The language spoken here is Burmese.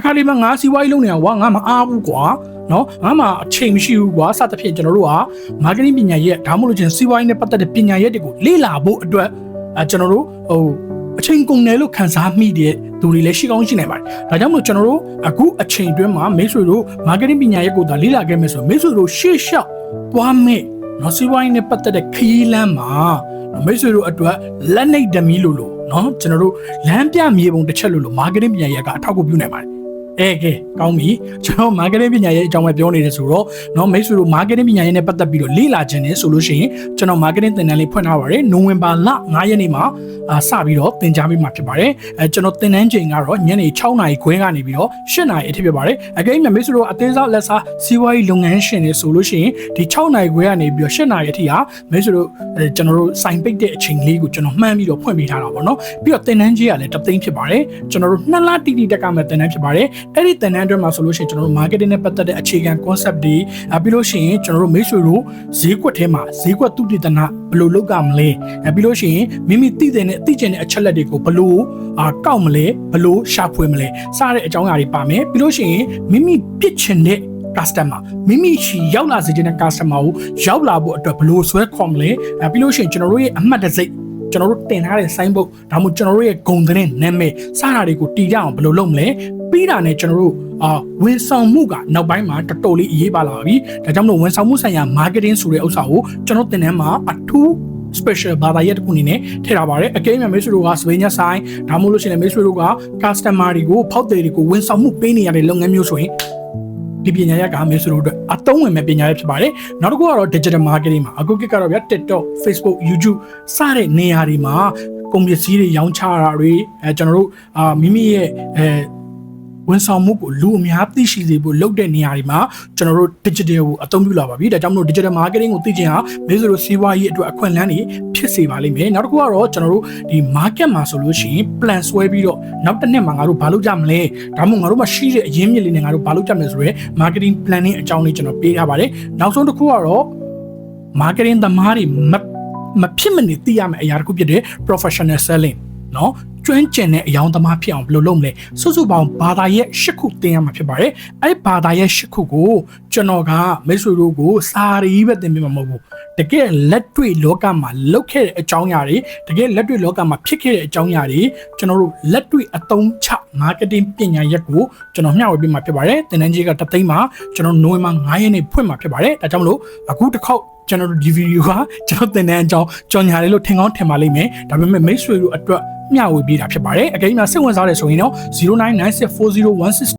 ခါလေးမှာငါစီးပွားရေးလုပ်နေတာကွာငါမအားဘူးကွာနော်ငါမှအချိန်မရှိဘူးကွာစသဖြင့်ကျွန်တော်တို့က marketing ပညာရပ်ဒါမှမဟုတ်ချင်းစီးပွားရေးနဲ့ပတ်သက်တဲ့ပညာရပ်တွေကိုလေ့လာဖို့အတွက်ကျွန်တော်တို့အချိန်ကုန်တယ်လို့ခံစားမိတဲ့သူတွေလည်းရှိကောင်းရှိနိုင်ပါတယ်။ဒါကြောင့်မို့ကျွန်တော်တို့အခုအချိန်တွင်းမှာမိတ်ဆွေတို့ marketing ပညာရပ်ကိုသာလေ့လာခဲ့မယ်ဆိုမိတ်ဆွေတို့ရှေ့လျှောက်သွားမယ်နော်စီးပွားရေးနဲ့ပတ်သက်တဲ့ခရီးလမ်းမှာမိတ်ဆွေတို့အတွက်လက်နှိပ်ဓမီလို့နော်ကျွန်တော်တို့လမ်းပြမြေပုံတစ်ချက်လို့ marketing ပညာရပ်ကအထောက်အကူပြုနိုင်ပါတယ်ကဲကောင်းပြီကျွန်တော် marketing ပညာရေးအကြောင်းပဲပြောနေတယ်ဆိုတော့เนาะမိတ်ဆွေတို့ marketing ပညာရေးနဲ့ပတ်သက်ပြီးတော့လေ့လာခြင်းနဲ့ဆိုလို့ရှိရင်ကျွန်တော် marketing သင်တန်းလေးဖွင့်ထားပါတယ်နိုဝင်ဘာလ9ရက်နေ့မှာစပြီးတော့သင်ကြားပေးမှာဖြစ်ပါတယ်ကျွန်တော်သင်တန်းချိန်ကတော့ညနေ6နာရီခွဲကနေပြီးတော့8နာရီအထိဖြစ်ပါတယ်အကယ်၍မိတ်ဆွေတို့အသေးစားလက်စားစီးပွားရေးလုပ်ငန်းရှင်တွေဆိုလို့ရှိရင်ဒီ6နာရီခွဲကနေပြီးတော့8နာရီအထိဟာမိတ်ဆွေတို့ကျွန်တော်တို့စိုင်ပိတ်တဲ့အချိန်လေးကိုကျွန်တော်မှန်းပြီးတော့ဖွင့်ပေးထားတာပေါ့နော်ပြီးတော့သင်တန်းကြီးကလည်းတစ်သိန်းဖြစ်ပါတယ်ကျွန်တော်တို့2လတိတိတက်ကမဲ့သင်တန်းဖြစ်ပါတယ်အဲ့ဒီသင်တန်းအတွက်မှာဆိုလို့ရှိရင်ကျွန်တော်တို့ marketing နဲ့ပတ်သက်တဲ့အခြေခံ concept တွေပြီးလို့ရှိရင်ကျွန်တော်တို့မိတ်ဆွေတို့ဈေးကွက်ထဲမှာဈေးကွက်သူတည်တနာဘယ်လိုလုပ်ကြမလဲပြီးလို့ရှိရင်မိမိသိကျင်တဲ့အချက်လက်တွေကိုဘယ်လိုကောက်မလဲဘယ်လိုရှာဖွေမလဲစတဲ့အကြောင်းအရာတွေပါမယ်ပြီးလို့ရှိရင်မိမိပြစ်ချင်တဲ့ customer မိမိရှိရောက်လာစေချင်တဲ့ customer ကိုရောက်လာဖို့အတွက်ဘယ်လိုဆွဲခေါ်မလဲပြီးလို့ရှိရင်ကျွန်တော်တို့ရဲ့အမှတ်တံဆိပ်ကျွန်တော်တို့တင်ထားတဲ့ဆိုင်းဘုတ်ဒါမှမဟုတ်ကျွန်တော်တို့ရဲ့ဂုဏ်သတင်းနာမည်စတာတွေကိုတည်ကြအောင်ဘယ်လိုလုပ်မလဲပြီးတာနဲ့ကျွန်တော်တို့ဝန်ဆောင်မှုကနောက်ပိုင်းမှာတော်တော်လေးအရေးပါလာပြီဒါကြောင့်မလို့ဝန်ဆောင်မှုဆိုင်ရာ marketing ဆိုတဲ့ဥစ္စာကိုကျွန်တော်သင်တန်းမှာအထူး special ဘာသာရပ်တစ်ခုအနေနဲ့ထည့်ထားပါတယ်အကယ်၍မိတ်ဆွေတို့ကစပိန်ညဆိုင်ဒါမှမဟုတ်လို့ရှိရင်မိတ်ဆွေတို့က customer တွေကိုဖောက်သည်တွေကိုဝန်ဆောင်မှုပေးနေရတဲ့လုပ်ငန်းမျိုးဆိုရင်ဒီပညာရပ်ကမိတ်ဆွေတို့အတွက်အသုံးဝင်မဲ့ပညာရပ်ဖြစ်ပါတယ်နောက်တစ်ခုကတော့ digital marketing မှာအခုခေတ်ကတော့ဗျာ TikTok Facebook YouTube စတဲ့နေရာတွေမှာကုန်ပစ္စည်းတွေရောင်းချတာတွေကျွန်တော်တို့မိမိရဲ့ဝန်ဆောင်မှုကိုလူအများသိရှိစေဖို့လုပ်တဲ့နေရာတွေမှာကျွန်တော်တို့ digital ကိုအသုံးပြုလာပါပြီဒါကြောင့်မလို့ digital marketing ကိုသိချင်ဟာမိတ်ဆွေတို့စီးပွားရေးအတွက်အခွင့်အလမ်းတွေဖြစ်စေပါလိမ့်မယ်နောက်တစ်ခုကတော့ကျွန်တော်တို့ဒီ market မှာဆိုလို့ရှိရင် plan ဆွဲပြီးတော့နောက်တစ်နှစ်မှာငါတို့ဘာလုပ်ကြမလဲဒါမှမဟုတ်ငါတို့မှာရှိတဲ့အရင်းမြစ်လေးနဲ့ငါတို့ဘာလုပ်ကြမလဲဆိုရဲ marketing planning အကြောင်းလေးကျွန်တော်ပေးထားပါတယ်နောက်ဆုံးတစ်ခုကတော့ marketing သမားတွေမဖြစ်မနေသိရမယ့်အရာတစ်ခုဖြစ်တဲ့ professional selling နော်ကျွမ်းကျင်တဲ့အယောင်သမားဖြစ်အောင်ဘယ်လိုလုပ်မလဲစုစုပေါင်းဘာသာရဲ့10ခုသင်ရမှာဖြစ်ပါတယ်အဲ့ဘာသာရဲ့10ခုကိုကျွန်တော်ကမိတ်ဆွေတို့ကိုစာရီပဲသင်ပေးမှာမဟုတ်ဘူးတကယ်လက်တွေ့လောကမှာလုပ်ခဲ့တဲ့အကြောင်းအရာတွေတကယ်လက်တွေ့လောကမှာဖြစ်ခဲ့တဲ့အကြောင်းအရာတွေကျွန်တော်တို့လက်တွေ့အသုံးချ marketing ပညာရပ်ကိုကျွန်တော်မျှဝေပေးမှာဖြစ်ပါတယ်သင်တန်းကြီးကတစ်သိန်းမှာကျွန်တော်နိုဝင်ဘာ9ရက်နေ့ဖွင့်မှာဖြစ်ပါတယ်ဒါကြောင့်မလို့အခုတစ်ခေါက်ကျွန်တော်တို့ဒီဗီဒီယိုကကျွန်တော်သင်တန်းအကြောင်းကြော်ညာလေးလို့ထင်ကောင်းထင်ပါလိမ့်မယ်ဒါပေမဲ့မိတ်ဆွေတို့အတွက်မျှဝေပေးတာဖြစ်ပါတယ်အကယ်၍စိတ်ဝင်စားတယ်ဆိုရင်တော့09964016